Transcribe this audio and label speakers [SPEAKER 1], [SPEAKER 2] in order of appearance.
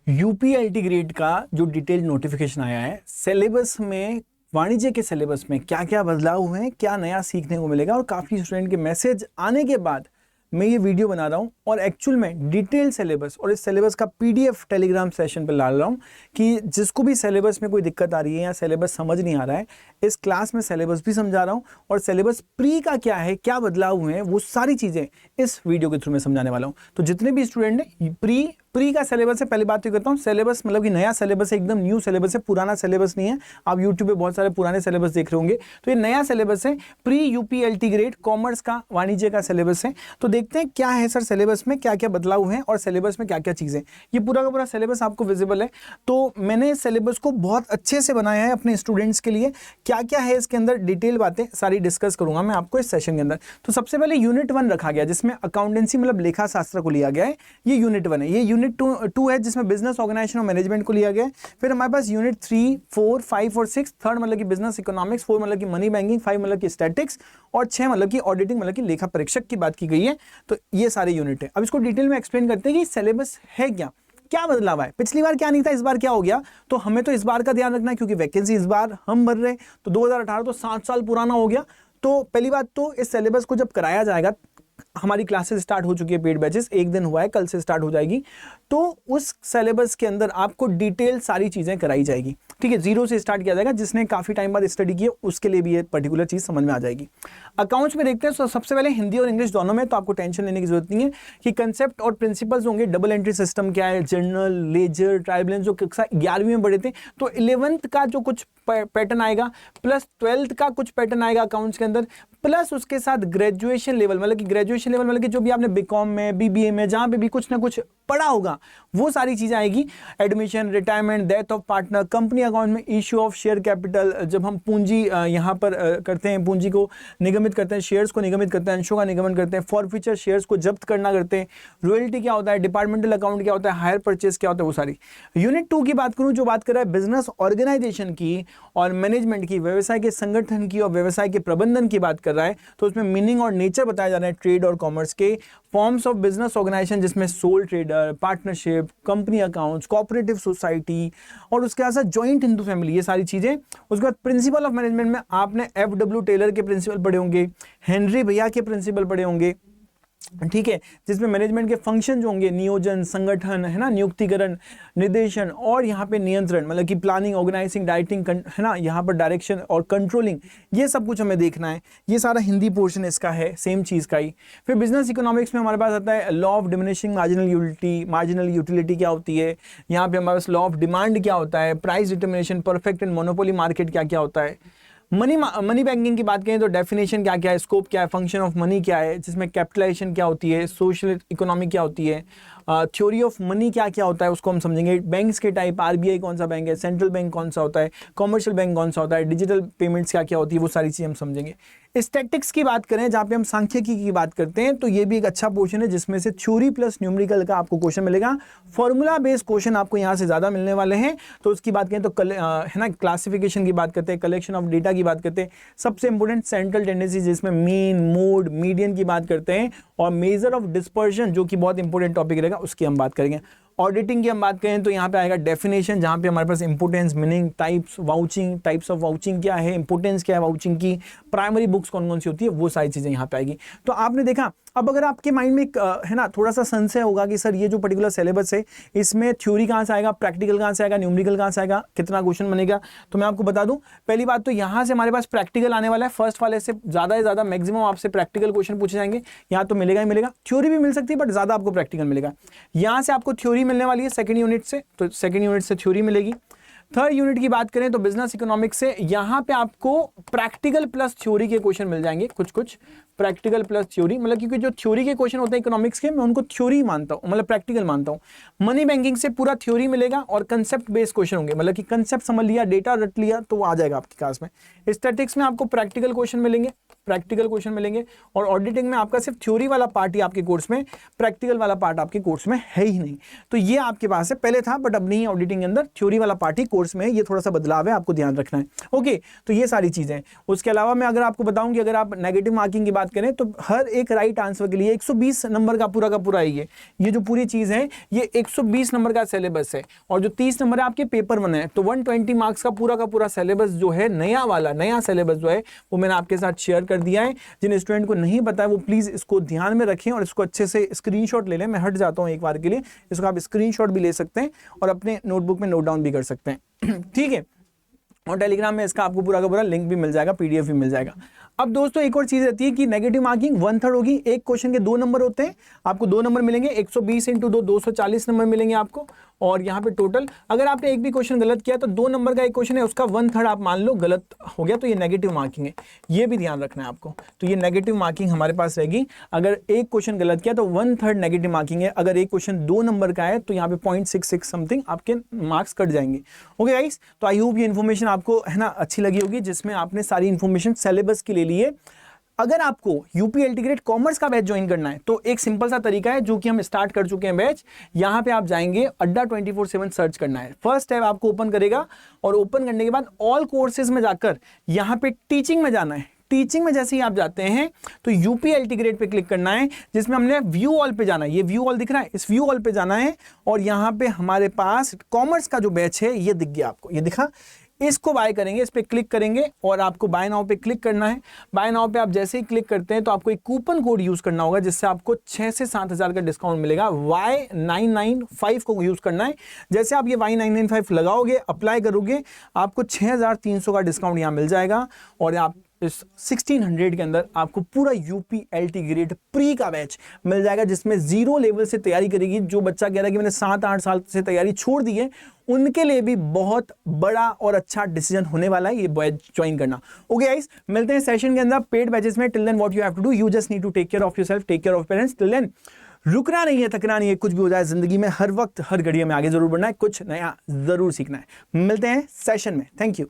[SPEAKER 1] यूपीएलटी grade का जो detailed notification आया है, सिलेबस में वाणिज्य के सिलेबस में क्या क्या बदलाव हुए हैं, क्या नया सीखने को मिलेगा, और काफ़ी स्टूडेंट के मैसेज आने के बाद मैं ये वीडियो बना रहा हूँ और एक्चुअल में डिटेल सिलेबस और इस सिलेबस का पीडीएफ टेलीग्राम सेशन पर डाल रहा हूँ कि जिसको भी सिलेबस में कोई दिक्कत आ रही है या सिलेबस समझ नहीं आ रहा है, इस क्लास में सिलेबस भी समझा रहा हूँ और सिलेबस प्री का क्या है, क्या बदलाव हुए हैं, वो सारी चीज़ें इस वीडियो के थ्रू में समझाने वाला हूँ। तो जितने भी स्टूडेंट ने प्री का सिलेबस है, पहली बात तो करता हूँ, सिलेबस मतलब कि नया सिलेबस है, एकदम न्यू सिलेबस है, पुराना सिलेबस नहीं है। आप यूट्यूब पे बहुत सारे पुराने सिलेबस देख रहे होंगे, तो ये नया सिलेबस है, प्री यूपीएलटी ग्रेड कॉमर्स का वाणिज्य का सिलेबस है। तो देखते हैं क्या है सर सिलेबस में, क्या क्या बदलाव हुए हैं और सिलेबस में क्या क्या चीज़ें। ये पूरा का पूरा सिलेबस आपको विजिबल है। तो मैंने सिलेबस को बहुत अच्छे से बनाया है अपने स्टूडेंट्स के लिए। क्या क्या है इसके अंदर, डिटेल बातें सारी डिस्कस करूंगा मैं आपको इस सेशन के अंदर। तो सबसे पहले यूनिट 1 रखा गया जिसमें अकाउंटेंसी मतलब लेखा शास्त्र को लिया गया है, ये यूनिट 1 है। ये यूनिट 2 है जिसमें बिजनेस ऑर्गेनाइजेशन और मैनेजमेंट को लिया गया है। फिर हमारे पास यूनिट 3, 4, 5 और 6, थर्ड मतलब कि बिजनेस इकोनॉमिक्स, 4 मतलब कि मनी बैंकिंग, 5 मतलब कि स्टैटिक्स और 6 मतलब कि ऑडिटिंग मतलब कि लेखा परीक्षक की बात की गई है। तो ये सारे यूनिट है। अब इसको डिटेल में एक्सप्लेन करते हैं कि सिलेबस है क्या बदलाव है, पिछली बार क्या नहीं था, इस बार क्या हो गया। तो हमें तो इस बार का ध्यान रखना है क्योंकि वैकेंसी इस बार हम भर रहे हैं। तो 2018 तो 7 साल पुराना हो गया। तो पहली बात तो इस सिलेबस को जब कराया जाएगा, हमारी क्लासेस स्टार्ट हो चुकी है, पेड बैचेस 1 दिन हुआ है, कल से स्टार्ट हो जाएगी। तो उस सिलेबस के अंदर आपको डिटेल सारी चीजें कराई जाएगी, ठीक है। 0 से स्टार्ट किया जाएगा। जिसने काफी टाइम बाद स्टडी की है उसके लिए भी ये पर्टिकुलर चीज समझ में आ जाएगी। अकाउंट्स में देखते हैं तो सबसे पहले हिंदी और इंग्लिश दोनों में, तो आपको टेंशन लेने की जरूरत नहीं है कि कंसेप्ट और प्रिंसिपल्स होंगे। डबल एंट्री सिस्टम क्या है, जर्नल, लेजर, ट्रायल बैलेंस जो कक्षा 11वीं में पढ़े थे, तो 11th का जो कुछ पैटर्न आएगा प्लस 12th का कुछ पैटर्न आएगा अकाउंट्स के अंदर, प्लस उसके साथ ग्रेजुएशन लेवल मतलब कि ग्रेजुएशन लेवल मतलब कि जो भी आपने बीकॉम में, बीबीए में, जहां पे भी कुछ ना कुछ पढ़ा होगा वो सारी चीजें आएगी। Admission, retirement, death of partner, company account में इश्यू ऑफ शेयर कैपिटल, जब हम पूंजी यहाँ पर करते हैं, पूंजी को निगमित करते हैं, शेयर्स को निगमित करते हैं, अंशों का निगमन करते हैं, फॉरफीचर शेयर्स को जब्त करना करते हैं, रॉयल्टी क्या होता है, डिपार्टमेंटल अकाउंट क्या होता है, हायर परचेज क्या होता है, वो सारी। यूनिट 2 की बात करूं जो बात कर रहा है बिजनेस ऑर्गेनाइजेशन की और मैनेजमेंट की, व्यवसाय के संगठन की और व्यवसाय के प्रबंधन की बात कर रहा है, तो उसमें मीनिंग और नेचर बताया जा रहा है ट्रेड और कॉमर्स के, फॉर्म्स ऑफ बिजनेस ऑर्गेनाइजेशन जिसमें soul trader, partnership, company accounts, cooperative society और उसके साथ जॉइंट हिंदू फैमिली, ये सारी चीजें। उसके बाद प्रिंसिपल ऑफ मैनेजमेंट में आपने FW टेलर के प्रिंसिपल पढ़े होंगे, हेनरी भैया के प्रिंसिपल पढ़े होंगे, ठीक है, जिसमें मैनेजमेंट के फंक्शन जो होंगे, नियोजन, संगठन है ना, नियुक्तिकरण, निर्देशन और यहाँ पे नियंत्रण मतलब कि प्लानिंग, ऑर्गेनाइजिंग, डायरेक्टिंग है ना, यहाँ पर डायरेक्शन और कंट्रोलिंग, ये सब कुछ हमें देखना है। ये सारा हिंदी पोर्शन इसका है, सेम चीज़ का ही। फिर बिजनेस इकोनॉमिक्स में हमारे पास आता है law of diminishing marginal utility क्या होती है, यहाँ पे हमारे पास लॉ ऑफ डिमांड क्या होता है, price determination, perfect and monopoly market क्या क्या होता है। मनी बैंकिंग की बात करें तो डेफिनेशन क्या क्या है, स्कोप क्या है, फंक्शन ऑफ मनी क्या है, जिसमें कैपिटलाइजेशन क्या होती है, सोशल इकोनॉमी क्या होती है, थ्योरी ऑफ मनी क्या क्या होता है उसको हम समझेंगे। बैंक्स के टाइप, RBI कौन सा बैंक है, सेंट्रल बैंक कौन सा होता है, कॉमर्शियल बैंक कौन सा होता है, डिजिटल पेमेंट्स क्या क्या होती है, वो सारी चीज़ हम समझेंगे। स्टैटिक्स की बात करें जहाँ पे हम सांख्यिकी की बात करते हैं, तो ये भी एक अच्छा पोर्शन है जिसमें से थ्योरी प्लस न्यूमेरिकल का आपको क्वेश्चन मिलेगा। फॉर्मूला बेस्ड क्वेश्चन आपको यहाँ से ज़्यादा मिलने वाले हैं। तो उसकी बात करें तो है ना, क्लासिफिकेशन की बात करते हैं, कलेक्शन ऑफ डेटा की बात करते हैं, सबसे इंपॉर्टेंट सेंट्रल टेंडेंसी जिसमें मीन, मोड, मीडियन की बात करते हैं, और मेजर ऑफ डिस्पर्शन जो कि बहुत इंपॉर्टेंट टॉपिक रहेगा उसकी हम बात करेंगे। ऑडिटिंग की हम बात करें तो यहाँ पे आएगा डेफिनेशन, जहाँ पे हमारे पास importance, meaning, types, vouching, types of vouching क्या है, इंपोर्टेंस क्या है वाउचिंग की, प्राइमरी बुक्स कौन कौन सी होती है, वो सारी चीज़ें यहाँ पे आएगी। तो आपने देखा, अब अगर आपके माइंड में है ना थोड़ा सा संशय होगा कि सर ये जो पर्टिकुलर सिलेबस है इसमें थ्योरी कहाँ से आएगा, प्रैक्टिकल कहाँ से आएगा, न्यूमेरिकल कहाँ से आएगा, कितना क्वेश्चन बनेगा, तो मैं आपको बता दूं पहली बात तो यहाँ से हमारे पास प्रैक्टिकल आने वाला है। फर्स्ट वाले से ज़्यादा मैक्सिमम आपसे प्रैक्टिकल क्वेश्चन पूछे जाएंगे। यहाँ तो मिलेगा ही मिलेगा, थ्योरी भी मिल सकती है बट ज़्यादा आपको प्रैक्टिकल मिलेगा। यहाँ से आपको थ्योरी मिलने वाली है सेकेंड यूनिट से, तो सेकेंड यूनिट से थ्योरी मिलेगी। थर्ड यूनिट की बात करें तो बिजनेस इकोनॉमिक्स से यहाँ पे आपको प्रैक्टिकल प्लस थ्योरी के क्वेश्चन मिल जाएंगे, कुछ प्रैक्टिकल प्लस थ्योरी, मतलब क्योंकि जो थ्योरी के क्वेश्चन होते हैं इकोनॉमिक्स के, मैं उनको थ्योरी मानता हूँ, मतलब प्रैक्टिकल मानता हूँ। मनी बैंकिंग से पूरा थ्योरी मिलेगा और कंसेप्ट बेस्ड क्वेश्चन होंगे, मतलब कि कंसेप्ट समझ लिया, डेटा रट लिया तो वो आ जाएगा आपकी क्लास में। स्टैटिक्स में आपको प्रैक्टिकल क्वेश्चन मिलेंगे प्रैक्टिकल क्वेश्चन मिलेंगे, और ऑडिटिंग में आपका सिर्फ थ्योरी वाला पार्ट ही आपके कोर्स में, प्रैक्टिकल वाला पार्ट आपके कोर्स में है ही नहीं। तो ये आपके पास है, पहले था बट अब नहीं, ऑडिटिंग के अंदर थ्योरी वाला पार्ट ही कोर्स में है, ये थोड़ा सा बदलाव है, आपको ध्यान रखना है। ओके, तो ये सारी चीजें। उसके अलावा मैं अगर आपको बताऊं कि अगर आप नेगेटिव मार्किंग की बात करें तो हर एक राइट आंसर के लिए 120 नंबर का पूरा है। ये जो पूरी चीज है ये 120 नंबर का सिलेबस है, और जो 30 नंबर है आपके पेपर 1 है, तो 120 मार्क्स का पूरा सिलेबस जो है, नया सिलेबस जो है वो मैंने आपके साथ शेयर कर दिया है। जिन स्टूडेंट को नहीं पता है वो प्लीज इसको ध्यान में रखें और इसको अच्छे से स्क्रीनशॉट ले लें। मैं हट जाता हूं एक बार के लिए, इसको आप स्क्रीनशॉट भी ले सकते हैं और अपने नोटबुक में नोट डाउन भी कर सकते हैं। ठीक है, और टेलीग्राम में इसका आपको पूरा का पूरा लिंक भी मिल जाएगा, पीडीएफ भी मिल जाएगा। अब दोस्तों एक और चीज रहती है कि नेगेटिव मार्किंग 1/3 होगी। एक क्वेश्चन के 2 नंबर होते हैं, आपको 2 नंबर मिलेंगे, 120 × 2 240 नंबर मिलेंगे आपको। और यहाँ पे टोटल अगर आपने एक भी क्वेश्चन गलत किया तो 2 नंबर का एक क्वेश्चन है, उसका 1/3 आप मान लो गलत हो गया, तो ये नेगेटिव मार्किंग है, ये भी ध्यान रखना है आपको। तो ये नेगेटिव मार्किंग हमारे पास रहेगी। अगर एक क्वेश्चन गलत किया तो 1/3 नेगेटिव मार्किंग है। अगर एक क्वेश्चन 2 नंबर का है तो यहाँ पे 0.66 समथिंग आपके मार्क्स कट जाएंगे। ओके गाइस, तो आई होप ये इन्फॉर्मेशन आपको है ना अच्छी लगी होगी, जिसमें आपने सारी इन्फॉर्मेशन सिलेबस के लिए लिए। अगर आपको यूपीएलटी ग्रेड कॉमर्स का बैच ज्वाइन करना है तो एक सिंपल सा तरीका है जो कि हम स्टार्ट कर चुके हैं बैच। यहां पे आप जाएंगे, अड्डा 24/7 सर्च करना है, फर्स्ट टैब आपको ओपन करेगा, और ओपन करने के बाद ऑल कोर्सेज में जाकर यहां पे टीचिंग में जाना है। टीचिंग में जैसे ही आप जाते हैं तो यूपीएलटी ग्रेड पे क्लिक करना है, जिसमें हमने व्यू ऑल पे जाना है। ये व्यू ऑल दिख रहा है, इस व्यू ऑल पे जाना है, और यहां पे हमारे पास कॉमर्स का जो बैच है ये दिख गया आपको, ये दिखा, इसको बाय करेंगे, इस पे क्लिक करेंगे और आपको बाय नाउ पे क्लिक करना है। बाय नाउ पे आप जैसे ही क्लिक करते हैं तो आपको एक कूपन कोड यूज करना होगा, जिससे आपको 6 से 7 हज़ार का डिस्काउंट मिलेगा। Y995 को यूज करना है। जैसे आप ये Y995 लगाओगे, अप्लाई करोगे, आपको 6300 का डिस्काउंट यहाँ मिल जाएगा, और आप इस 1600 के अंदर आपको पूरा यूपीएलटी ग्रेड प्री का बैच मिल जाएगा, जिसमें 0 लेवल से तैयारी करेगी। जो बच्चा कह रहा है कि मैंने 7-8 साल से तैयारी छोड़ दी है, उनके लिए भी बहुत बड़ा और अच्छा डिसीजन होने वाला है ये बैच ज्वाइन करना। ओके गाइस, मिलते हैं सेशन के अंदर पेड बैचेस में। Till then what you have to do, you just need to take care of yourself, take care of parents. Till then रुकना नहीं है, थकना नहीं है, कुछ भी हो जाए जिंदगी में हर वक्त हर घड़ी में आगे जरूर बढ़ना है, कुछ नया जरूर सीखना है। मिलते हैं सेशन में, थैंक यू।